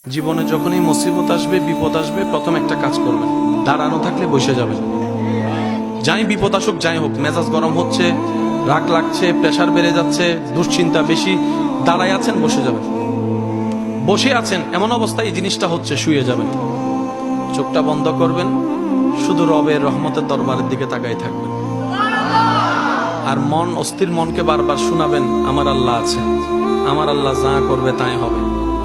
জীবনে যখনই মুসিবত আসবে, বিপদ আসবে, প্রথম একটা কাজ করবেন, দাঁড়ানো থাকলে বসে যাবেন। যাই বিপদ আসুক, যাই হোক, মেজাজ গরম হচ্ছে, রাগ লাগছে, প্রেসার বেড়ে যাচ্ছে, দুশ্চিন্তা বেশি, দাঁড়ায় আছেন, বসে যাবেন। বসে আছেন এমন অবস্থায় এই জিনিসটা হচ্ছে, শুয়ে যাবেন, চোখটা বন্ধ করবেন, শুধু রবের রহমতের দরবারের দিকে তাকাই থাকবেন। আর মন, অস্থির মনকে বারবার শোনাবেন, আমার আল্লাহ আছে, আমার আল্লাহ যা করবে তাই হবে,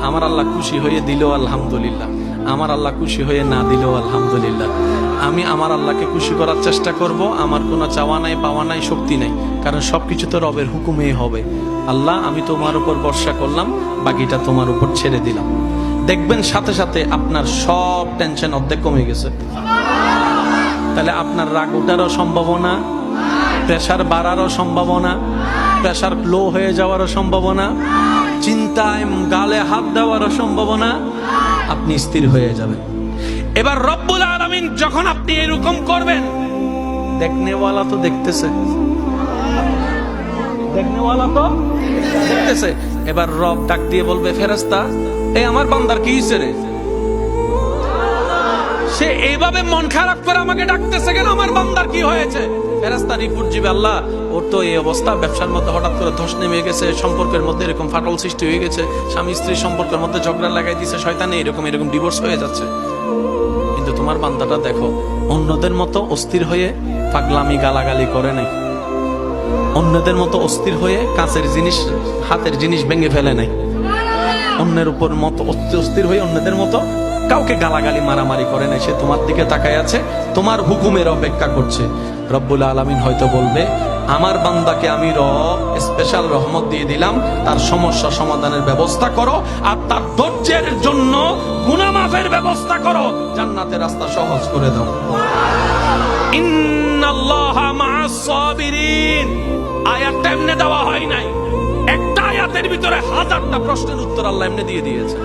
আমার আল্লাহ খুশি হয়ে দিলেও আলহামদুলিল্লাহ, আমার আল্লাহ খুশি হয়ে না দিলেও আলহামদুলিল্লাহ। আমি আমার আল্লাহকে খুশি করার চেষ্টা করব। আমার কোনো চাওয়া নাই, পাওয়া নাই, শক্তি নাই, কারণ সবকিছু তো রবের হুকুমেই হবে। আল্লাহ, আমি তোমার উপর ভরসা করলাম, বাকিটা তোমার উপর ছেড়ে দিলাম। দেখবেন সাথে সাথে আপনার সব টেনশন অর্ধেক কমে গেছে। তাহলে আপনার রাগ ওঠারও সম্ভাবনা, প্রেসার বাড়ারও সম্ভাবনা, প্রেসার লো হয়ে যাওয়ারও সম্ভাবনা, চিন্তায় গালে হাত দেওয়ারও সম্ভাবনা, আপনি স্থির হয়ে যাবেন। এবার রব্বুল আলামিন যখন আপনি এরকম করবেন, দেখনেওয়ালা তো দেখতেছে, দেখনেওয়ালা তো দেখতেছে। এবার রব ডাক দিয়ে বলবে, ফেরেশতা, এই আমার বান্দার কি হইছে রে? সে এইভাবে মন খারাপ করে আমাকে ডাকতেছে কেন? আমার বান্দার কি হয়েছে? ফেরেশতা রিপোর্ট দিবে, আল্লাহ, ওর তো এই অবস্থা, ব্যবসার মধ্যে হঠাৎ করে ধস নেমে গেছে, সম্পর্কের মধ্যে এরকম ফাটল সৃষ্টি হয়ে গেছে, স্বামী স্ত্রী সম্পর্কের মধ্যে ঝগড়া লাগাই দিয়েছে, শয়তানে এরকম ডিভোর্স হয়ে যাচ্ছে। কিন্তু তোমার বান্দাটা দেখো, অন্যদের মতো অস্থির হয়ে পাগলামি গালাগালি করে নাই, অন্যদের মতো অস্থির হয়ে কাছের জিনিস, হাতের জিনিস ভেঙে ফেলে নাই, অন্যের উপর মতো অস্থির হয়ে অন্যদের মতো কাউকে গালাগালি মারামারি করে নাই। সে তোমার দিকে তাকায় আছে, তোমার হুকুমের অপেক্ষা করছে। রব্বুল আলামিন হয়তো বলবে, আমার বান্দাকে আমি রব স্পেশাল রহমত দিয়ে দিলাম, তার সমস্যা সমাধানের ব্যবস্থা করো, আর তার ধৈর্যের জন্য গুনাহ মাফের ব্যবস্থা করো, জান্নাতের রাস্তা সহজ করে দাও। ইন্নাল্লাহা মা'আস সাবিরিন আয়াতটা এমনি দেওয়া হয় নাই, একটা আয়াতের ভিতরে হাজারটা প্রশ্নের উত্তর আল্লাহ এমনি দিয়ে দিয়েছে।